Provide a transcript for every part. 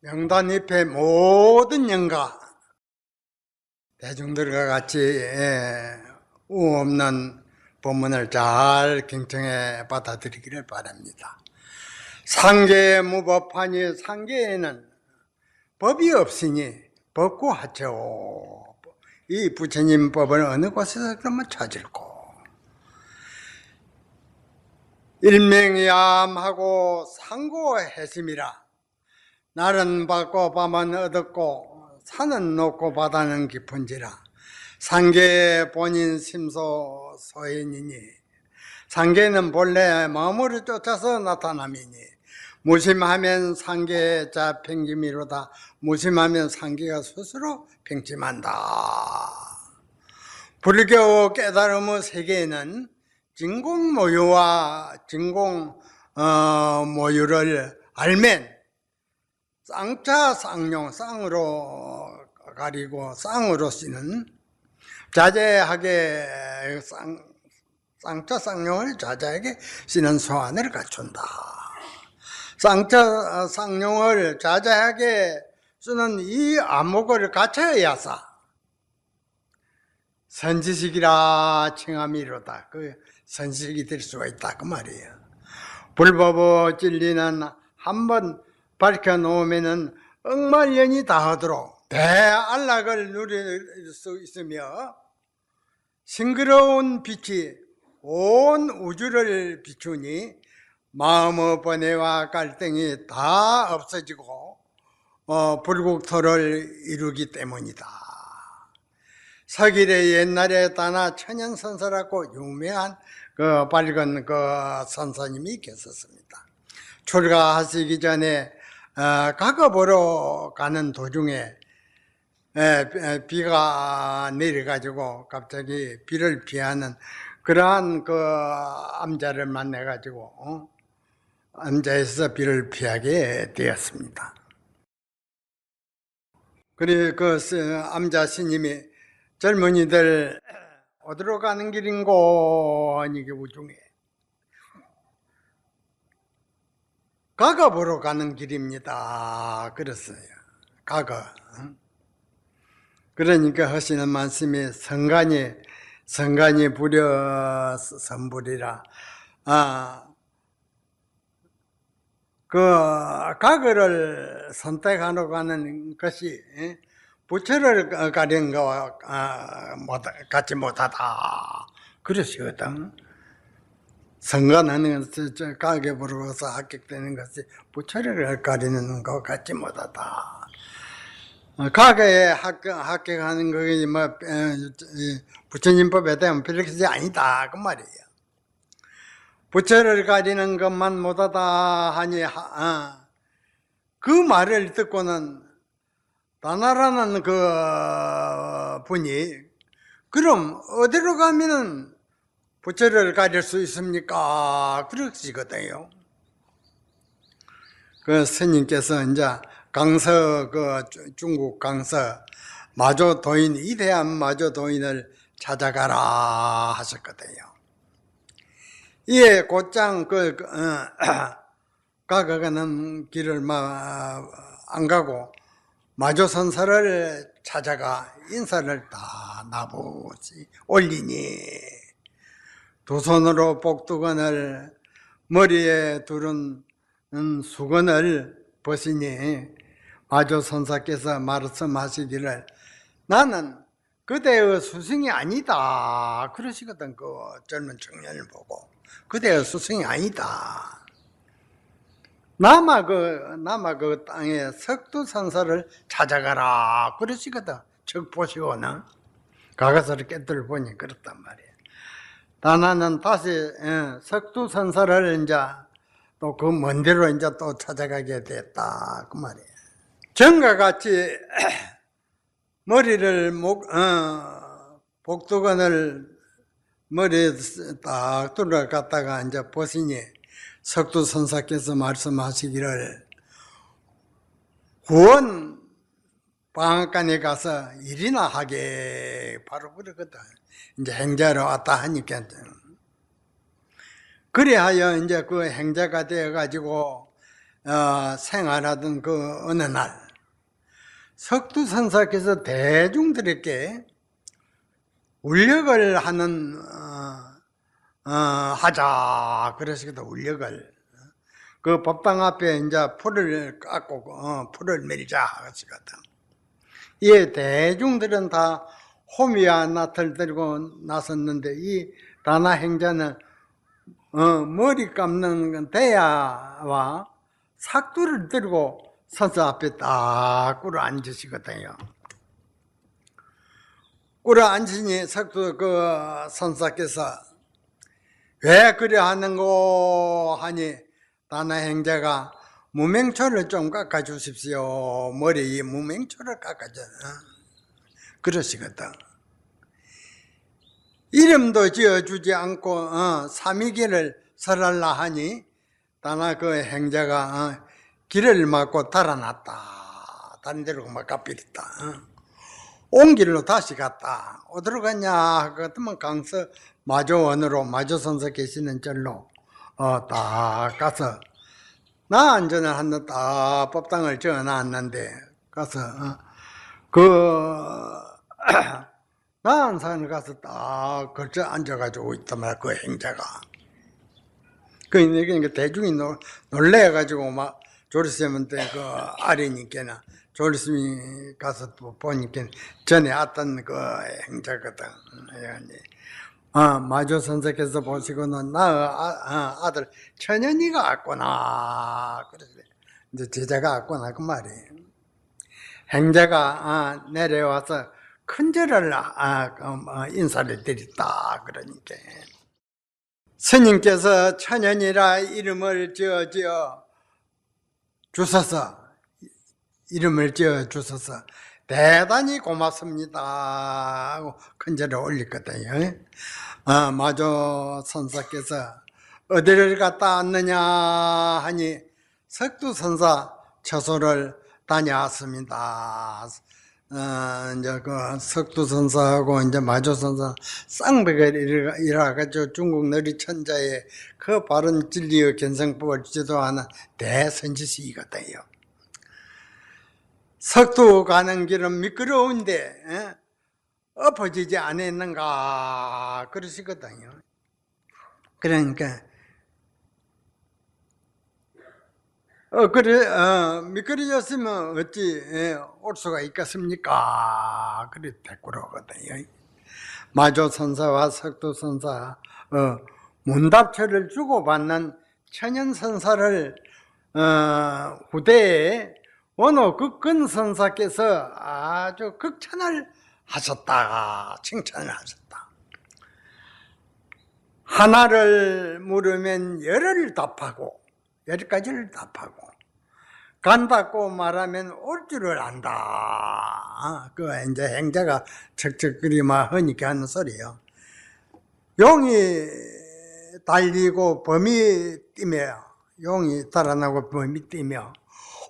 명단 잎의 모든 영가 대중들과 같이 우 없는 법문을 잘 경청해 받아들이기를 바랍니다. 상계의 무법하니 상계에는 법이 없으니 법구하죠. 이 부처님 법을 어느 곳에서 그러면 찾을꼬. 일명이암하고 상고해심이라. 날은 밝고 밤은 어둡고 산은 높고 바다는 깊은지라. 상계의 본인 심소 소인이니 상계는 본래 마음으로 쫓아서 나타남이니 무심하면 상계의 자 팽짐이로다. 무심하면 상계가 스스로 팽짐한다. 불교 깨달음의 세계에는 진공모유와 진공모유를 알면 쌍자 쌍용, 쌍으로 가리고 쌍으로 쓰는 자제하게 쌍자 쌍용을 자제하게 쓰는 소안을 갖춘다. 쌍자 쌍용을 자제하게 쓰는 이 안목을 갖춰야사 선지식이라 칭함이로다. 그 선지식이 될 수가 있다 그 말이에요. 불법의 진리는 한번 밝혀놓으면 억만년이 다하도록 대안락을 누릴 수 있으며 싱그러운 빛이 온 우주를 비추니 마음의 번뇌와 갈등이 다 없어지고 불국토를 이루기 때문이다. 서길의 옛날에 다나 천연선사라고 유명한 그 밝은 그 선사님이 계셨습니다. 출가하시기 전에 가급으로 가는 도중에 비가 내려가지고 갑자기 비를 피하는 그러한 그 암자를 만나가지고 암자에서 비를 피하게 되었습니다. 그리고 그 암자 스님이 젊은이들 어디로 가는 길인고 하니 우중에 가갑으로 가는 길입니다. 그랬어요. 가갑. 그러니까 하시는 말씀이 성간이 부려 선불이라. 그 가거를 선택하러 가는 것이 부처를 가린 것과 같지 못하다. 그러시거든. 성간하는 것이 가게 부르고서 합격되는 것이 부처를 가리는 것 같지 못하다. 가게에 합격하는 것이 부처님 법에 대한 별것이 아니다 그 말이에요. 부처를 가리는 것만 못하다 하니 그 말을 듣고는 다나라는 그 분이 그럼 어디로 가면은 부처를 가릴 수 있습니까? 그러시거든요. 그 스님께서 이제 강서, 중국 강서 마조도인, 위대한 마조도인을 찾아가라 하셨거든요. 이에 곧장 가가는 길을 안 가고 마조선사를 찾아가 인사를 다 나보지 올리니 두 손으로 복두건을 머리에 두른 수건을 벗으니 마조선사께서 말씀하시기를 나는 그대의 스승이 아니다 그러시거든. 그 젊은 청년을 보고 그대의 스승이 아니다. 남아 그 땅에 석두선사를 찾아가라 그러시거든. 즉 보시고는 가가서를 깨뜨려 보니 그렇단 말이에요. 다나는 다시 석두선사를 이제 또 그 먼 데로 이제 또 찾아가게 됐다 그 말이에요. 전과 같이 머리를 복두건을 머리에 딱 들어갔다가 이제 보시니 석두선사께서 말씀하시기를 후원 방앗간에 가서 일이나 하게 바로 그러거든. 이제 행자로 왔다 하니까 그래하여 이제 그 행자가 되어 가지고 생활하던 그 어느 날 석두선사께서 대중들에게 울력을 하는 하자 그러시거든. 울력을 그 법당 앞에 이제 풀을 깎고 풀을 밀자 하시거든. 이 대중들은 다 호미와 낫을 들고 나섰는데 이 다나 행자는 머리 감는 대야와 삭두를 들고 선사 앞에 딱 꿇어 앉으시거든요. 꿇어 앉으니 석두 그 선사께서 왜 그래 하는고 하니 다나 행자가 무맹초를 좀 깎아 주십시오. 머리에 무맹초를 깎아줘. 그러시거든. 이름도 지어주지 않고 삼위길을 설할라 하니 다나 그 행자가 길을 막고 달아났다. 다른 데로 막 가버렸다. 온 길로 다시 갔다. 어디로 갔냐? 그랬더니 강서 마조원으로 마조선서 계시는 절로 딱 가서 나 안전을 한번 딱 법당을 지어놨는데 가서 나한산을 가서 딱 걸쳐 앉아가지고 있단 말이야. 그 행자가. 그러니까 대중이 놀래가지고 막 조리쌤한테 그 아리니께나 조리쌤이 가서 보니까 전에 왔던 그 행자거든. 마조 선생께서 보시고는 나 아들 천연이가 왔구나. 그래서 이제 제자가 왔구나 그 말이에요. 행자가 내려와서 큰절을 인사를 드렸다. 그러니까 스님께서 천연이라 이름을 지어 주셔서 대단히 고맙습니다 하고 큰절을 올렸거든요. 마조 선사께서 어디를 갔다 왔느냐 하니 석두선사 처소를 다녀왔습니다. 이제 그 석두선사하고 이제 마조선사 쌍벽을 이라가지고 중국 너리천자의 그 바른 진리의 견성법을 지도하는 대선지식이거든요. 석두 가는 길은 미끄러운데 엎어지지 않았는가 그러시거든요. 그러니까 미끄러졌으면 어찌 올 수가 있겠습니까? 그래 대꾸로거든요. 마조선사와 석두선사 문답처를 주고받는 천연선사를 후대에 어느 극근선사께서 아주 극찬을 하셨다. 칭찬을 하셨다. 하나를 물으면 열을 답하고 10가지를 답하고 간다고 말하면 올 줄을 안다. 그 이제 행자가 척척거리 막 하니까 하는 소리예요. 용이 달리고 범이 뛰며 용이 달아나고 범이 뛰며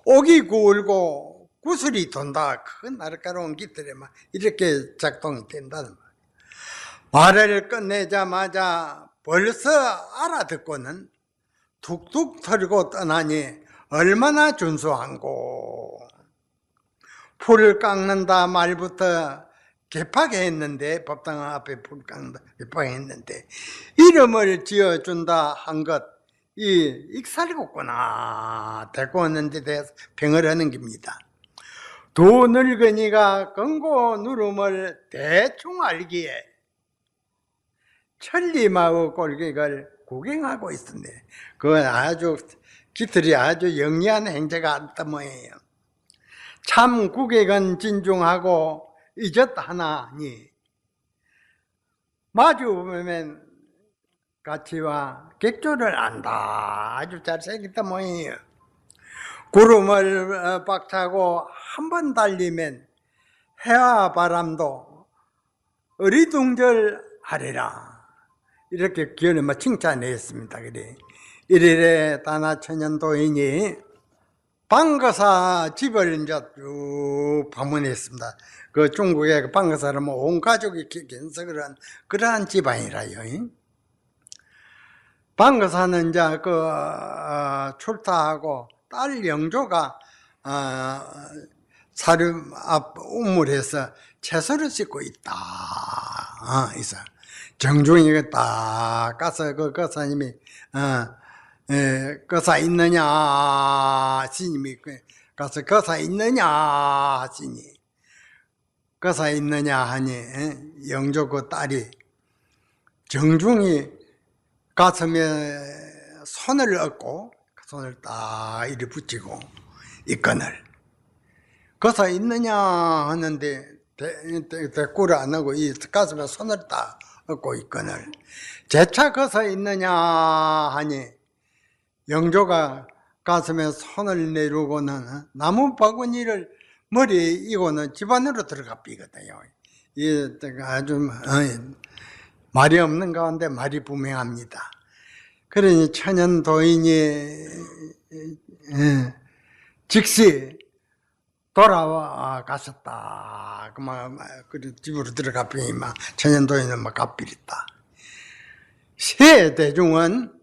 옥이 구울고 구슬이 돈다. 그 날카로운 깃들에 막 이렇게 작동이 된다는 말이에요. 말을 끝내자마자 벌써 알아듣고는 툭툭 털고 떠나니 얼마나 준수한고. 풀을 깎는다 말부터 개파게 했는데 법당 앞에 풀 깎는다 개파게 했는데 이름을 지어준다 한 것 이 익살이었구나. 데리고 왔는데 대해서 평을 하는 겁니다. 두 늙은이가 권고 누름을 대충 알기에 천리마의 골격을 구경하고 있었네. 그건 아주 깃들이 아주 영리한 행자가 있단 모양이에요. 참 구객은 진중하고 잊었하나니 마주 보면 가치와 객조를 안다. 아주 잘생겼단 모양이에요. 구름을 박차고 한 번 달리면 해와 바람도 어리둥절하리라. 이렇게 기원을 칭찬했습니다. 그래. 일일에 다나천연도인이 방거사 집을 이제 쭉 방문했습니다. 그 중국의 방거사는 온 가족이 견석을 한 그러한 집안이라요. 방거사는 이제 출타하고 딸 영조가 사료 앞 우물에서 채소를 씻고 있다. 있어. 정중이가 딱 가서 그 거사님이 거사 있느냐 스님이 가서 거사 있느냐 하시니 거사 있느냐 하니 영조 그 딸이 정중히 가슴에 손을 얹고 손을 딱 이리 붙이고 있거늘 거사 있느냐 하는데 대꾸를 안 하고 이 가슴에 손을 딱 얹고 있거늘 재차 거사 있느냐 하니 영조가 가슴에 손을 내리고는 나무 바구니를 머리에 이고는 집 안으로 들어가 삐거든요. 이 아주 말이 없는 가운데 말이 분명합니다. 그러니 천연 도인이 즉시 돌아와 가셨다. 그만 집으로 들어가 삐니 천연 도인은 막 갚이랬다. 새 대중은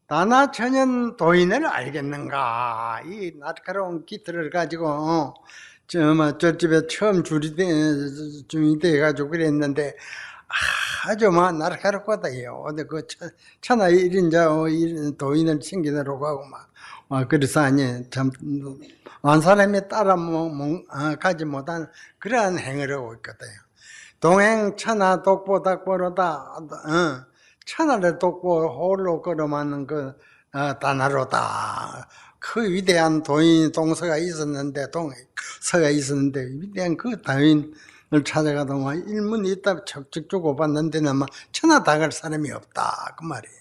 나나 천연 도인을 알겠는가? 이 날카로운 기틀을 가지고 저집에 처음 중이 돼가지고 그랬는데 아주 날카롭거든요. 근데 그 천하 1인자 도인을 챙기느라고 하고 그래서 아니 참 한 사람이 따라 가지 못한 그러한 행위를 하고 있거든요. 동행 천하 독보 닥보로다. 천하를 돕고 홀로 걸어맞는 그 단하로다. 그 위대한 도인 동서가 있었는데 위대한 그 도인을 찾아가다 일문이 있다 척척 주고 봤는데는 천하 다갈 사람이 없다 그 말이에요.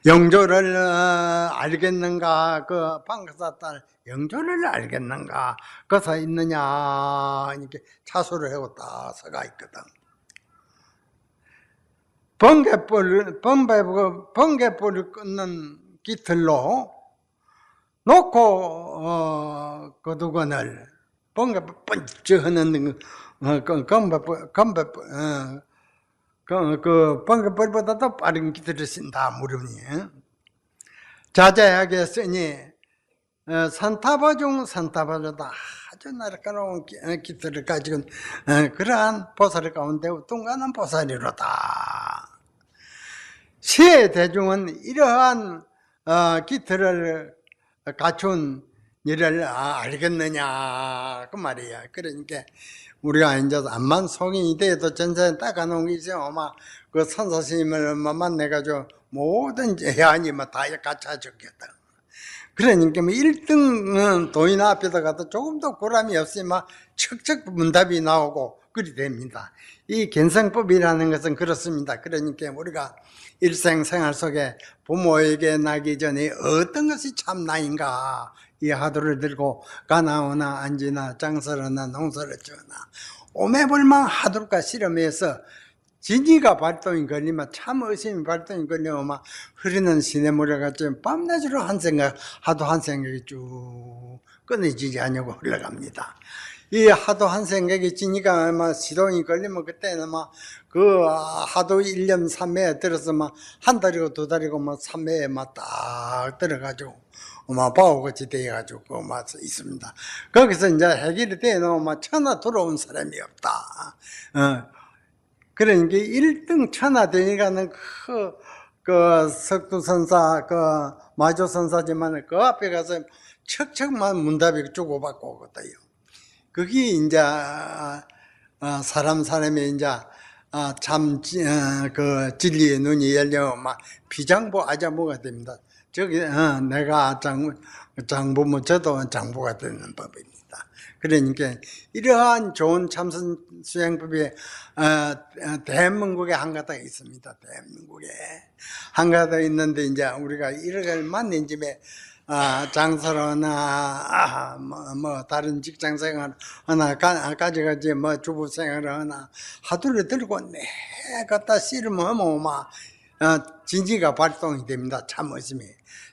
영조를 알겠는가? 그 방가사 딸 영조를 알겠는가? 거사 있느냐? 이렇게 차수를 하고 딱 서가 있거든. 번개불을 끊는 깃털로 놓고 거두건을 번개 번쩍하는 그 번개불보다 더 빠른 깃털을 쓴다 무릎니 자자하게 쓰니 산타바 중 산타바보다 아주 날카로운 깃털을 가지고 그러한 보살 가운데 뚱간한 보살이로다. 새 대중은 이러한 깃털을 갖춘 일을 알겠느냐 그 말이야. 그러니까 우리가 이제 암만 성인이 돼도 전생에 닦아놓은 게 있어요. 그 선사스님을 만나가지고 모든 제한이 다 갖춰졌겠다. 그러니까 1등 도인 앞에다 가도 조금 더 보람이 없으면 척척 문답이 나오고 그리 됩니다. 이 견성법이라는 것은 그렇습니다. 그러니까 우리가 일생생활 속에 부모에게 나기 전에 어떤 것이 참나인가 이 화두를 들고 가나오나 앉으나 장설하나 농사를 지으나 오매불망 화두가 실험해서 진리가 발동이 걸리면 참 의심이 발동이 걸리면 흐르는 시냇물에 같이 밤낮으로 한 생각 하도 한 생각이 쭉 끊어지지 않냐고 흘러갑니다. 이 하도 한 생각이 지니까 시동이 걸리면 그때는 그 하도 1년 3회에 들어서 한 달이고 두 달이고 3회에 딱 들어가지고 바오같이 돼가지고 있습니다. 거기서 이제 해결이 되놓으면 천하 들어온 사람이 없다. 그러니까 1등 천하 되니까는 그 석두선사, 그 마조선사지만 그 앞에 가서 척척만 문답이 주고받고 오거든요. 그게 이제 사람이 이제 그 진리의 눈이 열려 비장부 아자무가 됩니다. 저기 내가 장부면 저도 장부가 되는 법입니다. 그러니까 이러한 좋은 참선 수행법이 대한민국에 한가닥 있습니다. 대한민국에 한가닥 있는데 이제 우리가 이를 만난 집에 장사로나 다른 직장생활 하나 가져가지 주부생활 하나 하두를 들고 내 갖다 씨르면 진지가 발동이 됩니다.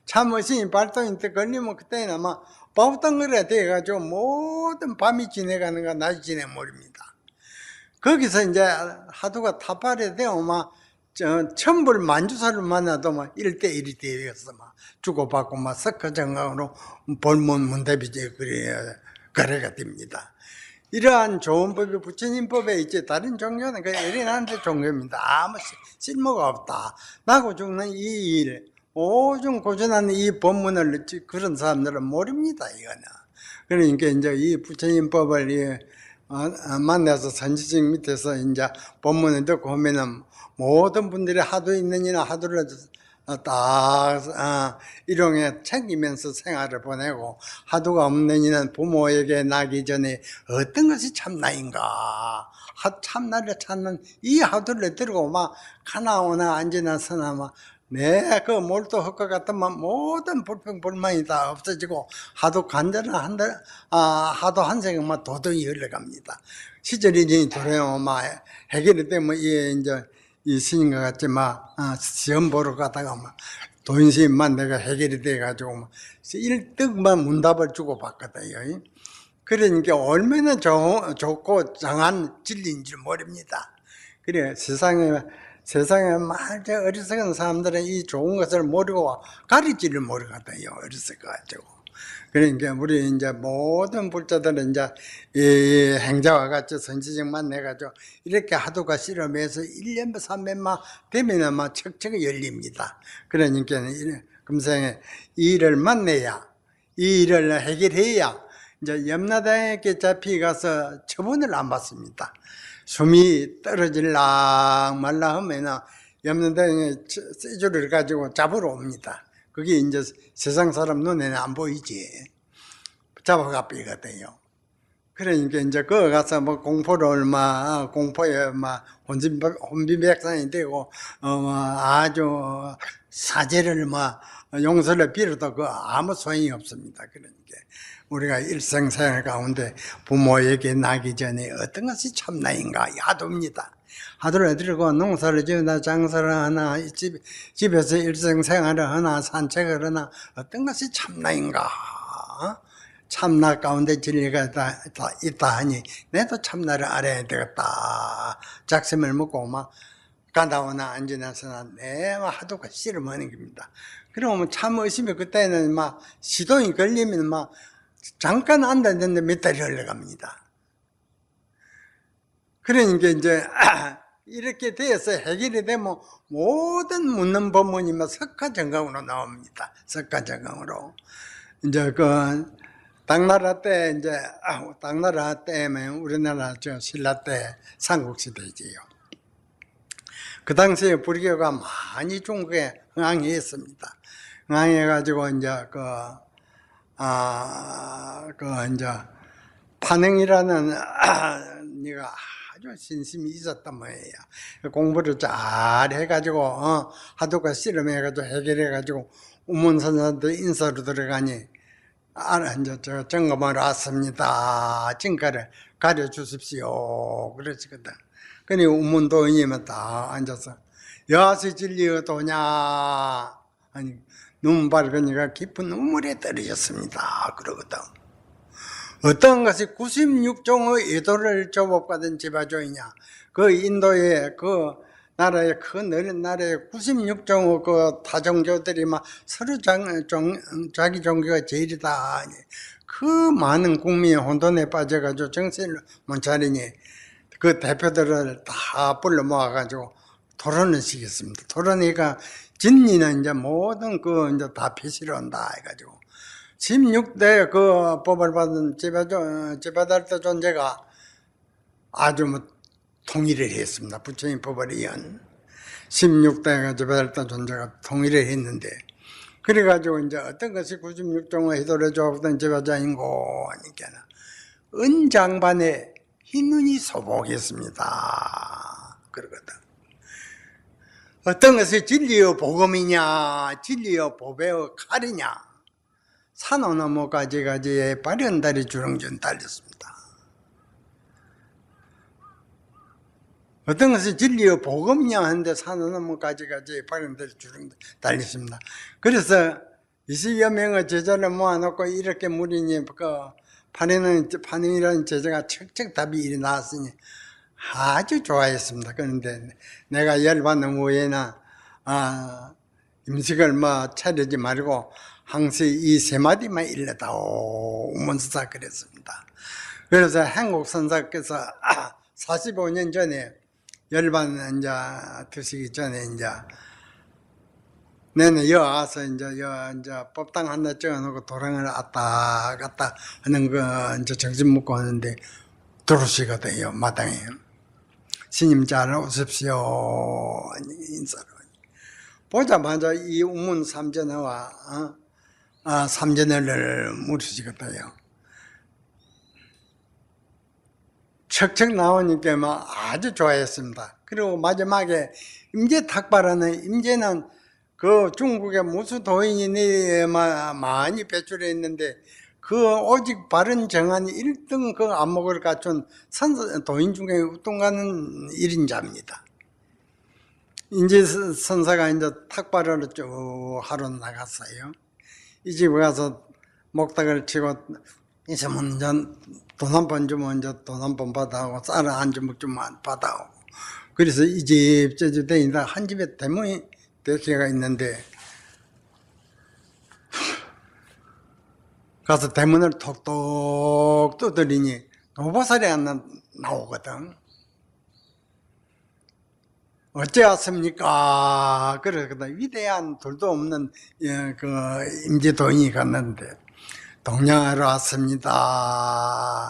참의심이 발동이 걸리면 그때는 바우땅거리가 돼가지고 모든 밤이 지내가는가 낮이 지내버립니다. 거기서 이제 하두가 타발이 되면 천불 만주사를 만나도 막 1대1이 되어서 막 주고받고 막 석가정강으로 본문 문답이지 그래야 거래가 됩니다. 이러한 좋은 법이 부처님 법에 있지 다른 종교는 그냥 일인한데 종교입니다. 아무 쓸모가 없다. 나고 죽는 이 일, 오중 고전하는 이 법문을 그런 사람들은 모릅니다. 이거는. 그러니까 이제 이 부처님 법을 만나서 선지식 밑에서 이제 법문을 듣고 하면은 모든 분들이 하도 있는 이나 하도를 딱 일용에 챙기면서 생활을 보내고 하도가 없는 이는 부모에게 나기 전에 어떤 것이 참나인가 참나를 찾는 이 하도를 들고 막 가나오나 앉으나 서나 막 그 몰도 헛것 같으면 모든 불평 불만이 다 없어지고 하도 간절한 하도 한 생각만 도덕이 흘러갑니다. 시절이 돌아요. 막 해결이 되면 이제 이 스님과 같이 막 시험 보러 가다가 막 돈심만 내가 해결이 돼가지고 막 1등만 문답을 주고 받거든요. 그러니까 얼마나 좋고 정한 진리인지 모릅니다. 그래 세상에 말저 어리석은 사람들은 이 좋은 것을 모르고 가리지를 모르거든요. 어리석어가지고. 그러니까 우리 이제 모든 불자들은 이제 이 행자와 같이 선지식만 내가지고 이렇게 하도가 실험해서 1년 3년만 되면 막 척척이 열립니다. 그러니까 금생에 이 일을 만내야 이 일을 해결해야 이제 염라대에 잡혀가서 처분을 안 받습니다. 숨이 떨어질랑 말라 하면 염라대에 쇠줄을 가지고 잡으러 옵니다. 그게 이제 세상 사람 눈에는 안 보이지. 잡아가 삐거든요. 그러니까 이제 그 가서 뭐 공포를 공포에 혼비백산이 되고 아주 사죄를 용서를 빌어도 그 아무 소용이 없습니다. 그러니까 우리가 일생생활 가운데 부모에게 나기 전에 어떤 것이 참나인가 야도입니다. 하도를 들고 농사를 지으나 장사를 하나 집에서 일생생활을 하나 산책을 하나 어떤 것이 참나인가 참나 가운데 진리가 다 있다 하니 내도 참나를 알아야 되겠다 작심을 먹고 막 가다오나 앉으나서나 하도가 씨름하는 겁니다. 그러면 참 의심이 그때는 시동이 걸리면 잠깐 앉았는데 몇 달이 흘러갑니다. 그러니까 이제 이렇게 돼서 해결이 되면 모든 묻는 법문이 석가정강으로 나옵니다. 석가정강으로. 이제 당나라 때 당나라 때면 우리나라 신라 때 삼국시대지요. 그 당시에 불교가 많이 중국에 흥황했습니다. 흥황해가지고 이제 이제 판흥이라는 네가 아주 신심이 있었단 말이에요. 공부를 잘 해가지고 하도가 씨름해가지고 해결해가지고 우문선사한테 인사로 들어가니 이제 저 점검하러 왔습니다. 증가를 가려주십시오. 그러시거든. 그니 우문도인이면 다 앉아서 여시 진리의 도냐 아니 눈 밝으니까 깊은 눈물에 떨어졌습니다. 그러거든. 어떤 것이 96종의 예도를 조법받은 제바조이냐 그 인도의 그 나라의 큰 어린 나라에 96종의 그 타종교들이 서로 자기 종교가 제일이다. 그 많은 국민이 혼돈에 빠져가지고 정신을 못 차리니 그 대표들을 다 불러 모아가지고 토론을 시켰습니다. 토론이니까 진리는 이제 모든 이제 다 피시를 한다 해가지고 16대 그 법을 받은 제바달도 존재가 아주 통일을 했습니다. 부처님 법을 이은 16대가 제바달도 존재가 통일을 했는데 그래가지고 이제 어떤 것이 96종의 희도를 조업던 제바자인고 하니까 은장반에 흰눈이 소복했습니다. 그러거든. 어떤 것이 진리의 복음이냐 진리의 법의 칼이냐 산호나무 가지가지에 발현달이 주렁주렁 달렸습니다. 어떤 것이 진리의 복음이냐 하는데 산호나무 가지가지에 발현달이 주렁주렁 달렸습니다. 그래서 20여 명의 제자를 모아놓고 이렇게 무리니 판행이라는 제자가 척척 답이 일어났으니 아주 좋아했습니다. 그런데 내가 열받는 후에나 음식을 뭐 차리지 말고 항상 이 세 마디만 일러다오 우문수사 그랬습니다. 그래서 한국 선사께서 45년 전에 열반 이제 드시기 전에 이제 내내 여 와서 이제 법당 하나 적어놓고 도랑을 왔다 갔다 하는 거 이제 정신 먹고 하는데 들어오시거든요 마당에. 스님 잘 오십시오 인사를 보자마자 이 우문 삼전어와 삼전어를 물으시거든요. 척척 나오니까 막 아주 좋아했습니다. 그리고 마지막에 임제 탁발하는 임제는 그 중국의 무수 도인이 많이 배출해 있는데 그 오직 바른 정한 1등 그 안목을 갖춘 도인 중에 우뚱가는 1인자입니다. 인제 선사가 이제 탁발하러 쭉 하러 나갔어요. 이 집에 가서 목탁을 치고 있으면 이제 돈 한 번 주면 이제 돈 한 번 받아오고 쌀 한 주먹 주면 받아오고 그래서 이 집 저 집 되니까 한 집에 대문이 대개가 있는데 가서 대문을 톡톡 두드리니 도보살이 안 나오거든. 어째 왔습니까? 그러거든. 위대한 둘도 없는 그 임제도인이 갔는데 동양하러 왔습니다.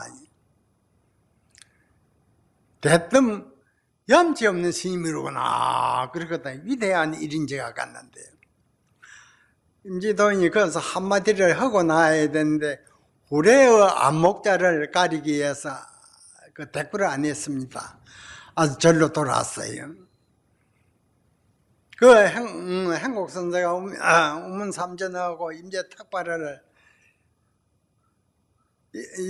대뜸 염치 없는 스님이로구나. 그러거든. 위대한 일인제가 갔는데 임제도인이 거기서 한마디를 하고 나야 되는데 후래의 안목자를 가리기 위해서 그 대꾸를 안 했습니다. 아주 절로 돌아왔어요. 그 한국 선사가 우문 삼전하고 임제 탁발을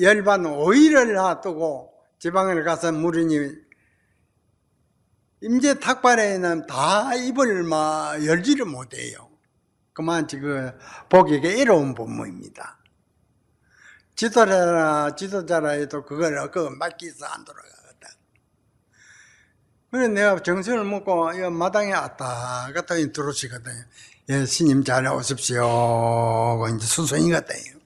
열반 5일을 놔두고 지방을 가서 물으니 임제 탁발에는 다 입을 열지를 못해요. 그만 지금 보기가 이로운 법무입니다. 지도자라 해도 그걸 맡기서 안 돌아가거든. 그래서 내가 정신을 먹고 마당에 왔다 갔다 들어오시거든요. 예, 스님 잘 오십시오. 이제 수선이거든요.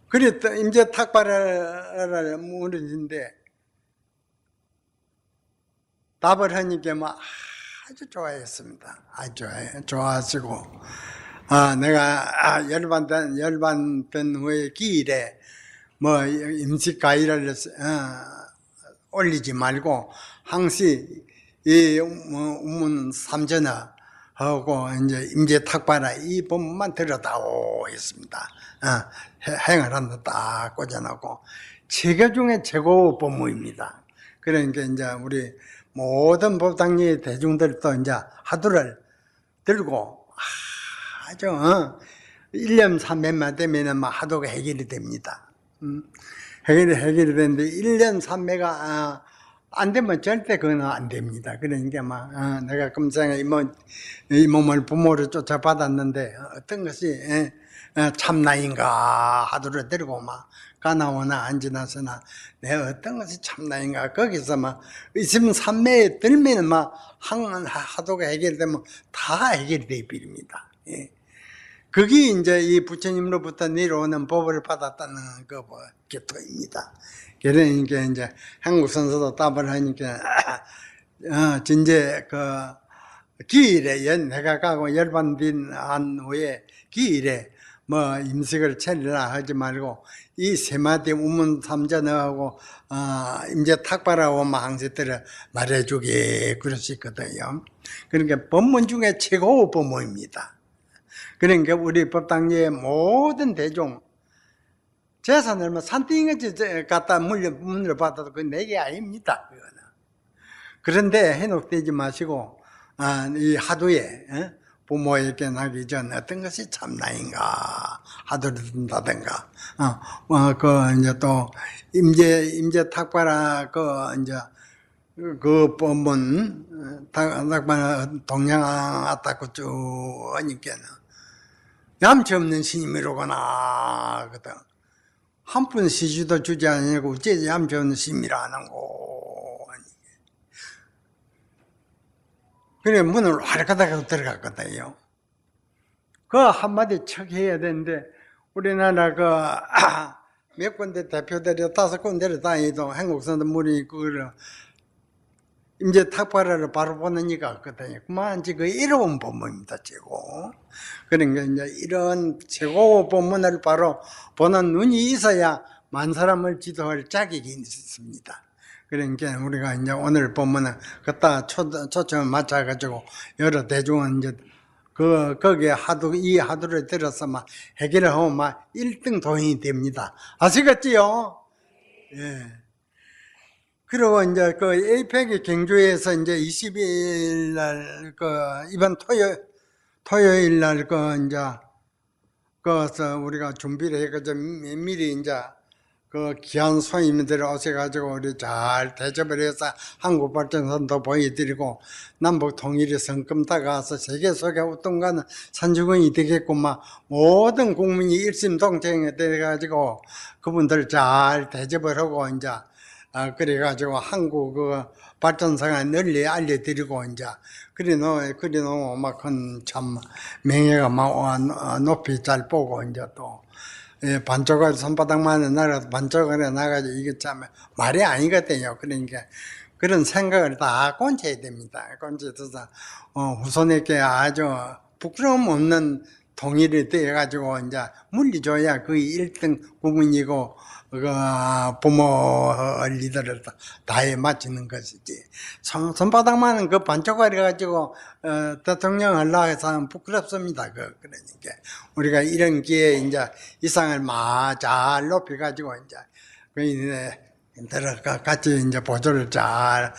그랬더 임제 탁발을 물으는데 답을 하니까 아주 좋아했습니다. 아주 좋아하시고 내가 열반된 후에 기일에 임식 가위를 올리지 말고 항시 이 우문 삼전어 하고 이제 임제 탁발아 이 법만 들어다오 했습니다. 행을 한다 딱 꽂아놓고 체계 중에 최고 법무입니다. 그러니까 이제 우리 모든 법당리 대중들도 이제 하두를 들고 아주 1년 3매만 되면은 하두가 해결이 됩니다. 해결이 되는데 1년 3매가 안 되면 절대 그건 안 됩니다. 그러니까 내가 금생에 이 몸을 부모를 쫓아받았는데 어떤 것이 참나인가 하두를 들고 가나오나 앉으나서나 내가 어떤 것이 참나인가 거기서 있으면 삼매에 들면은 하도가 해결되면 다 해결돼 버립니다. 예. 그게 이제 이 부처님으로부터 내려오는 법을 받았다는 그 격토입니다. 그러니까 이제 한국 선서도 답을 하니까 진짜 그 기일에 내가 가고 열반된 한 후에 기일에 임식을 차리라 하지 말고 이 세 마디 우문 삼전하고 임제 탁발하고 항세들을 말해주게 그럴 수 있거든요. 그러니까 법문 중에 최고 법문입니다. 그러니까 우리 법당리의 모든 대중 재산을 산띵같이 갖다 문을 받아도 그건 내게 아닙니다. 그거는. 그런데 해놓되지 마시고 이 하두에 부모에게 나기 전 어떤 것이 참나인가 하두를 든다든가 이제 또 임제 탁발아 그 법문 탁발아 동양 왔다고 쭉 하니까는 얌치 없는 스님이로구나 하거든. 한 푼 시주도 주지 않냐고 어째지 암전 심이라는 거. 그래 문을 활가닥 들어갔거든요. 그 한마디 척 해야 되는데 우리나라 몇 군데 대표들이 5군데를 다니도 한국 사람들이 그거를 이제 탁발을 바로 보는 이가 없거든요. 그만 지금 이로운 본문입니다, 최고. 그러니까 이제 이런 최고 본문을 바로 보는 눈이 있어야 만 사람을 지도할 자격이 있습니다. 그러니까 우리가 이제 오늘 본문은 갖다 초점을 맞춰가지고 여러 대중은 이제 거기에 이 하도를 들어서 막 해결을 하면 막 1등 도인이 됩니다. 아시겠지요? 예. 그리고 이제 그 에이펙의 경주에서 이제 22일 날 이번 토요일 날 이제 우리가 준비를 해가지고 미리 이제 귀한 손님들 오셔가지고 우리 잘 대접을 해서 한국 발전선도 보여드리고 남북 통일이 성큼 다가와서 세계 속에 어떤 가는 산주권이 되겠구만 모든 국민이 일심동체가 돼가지고 그분들 잘 대접을 하고 이제 그래가지고 한국 발전상을 널리 알려드리고 이제 그래놓으면 막 참 명예가 막 높이 잘 보고 이제 또 반쪽을 손바닥만에 나가서 반쪽을 나가지 이게 참 말이 아니거든요. 그러니까 그런 생각을 다 꼰쳐야 됩니다. 꼰쳐서 후손에게 아주 부끄러움 없는 통일이 되어가지고 이제 물리줘야 그 1등 국민이고 부모 리더를 다해 맞추는 것이지. 손바닥만은 그 반쪽을 해가지고 대통령 하려고 해서는 부끄럽습니다. 그러니까 우리가 이런 기회에 이제 이상을 잘 높여가지고 이제 같이 이제 보조를 잘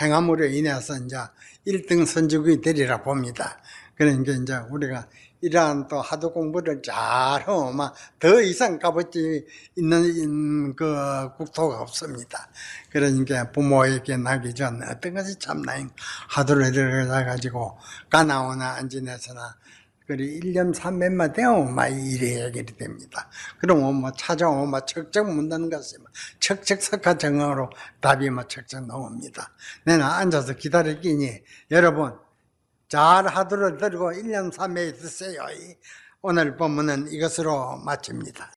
행함으로 인해서 이제 1등 선주국이 되리라 봅니다. 그러니까 이제 우리가 이러한 또 하도 공부를 잘하면 더 이상 값어치 있는 국토가 없습니다. 그러니까 부모에게 나기 전 어떤 것이 참나인 하도를 들어가가지고 가나오나 안지내서나 그리 1년 3매만 되면 일이 해결이 됩니다. 그러면 찾아오면 척척 묻는 것이 척척 석가정으로 답이 척척 나옵니다. 내가 앉아서 기다렸기니 여러분 잘 하도를 들고 1년 3매에 드세요. 오늘 본문은 이것으로 마칩니다.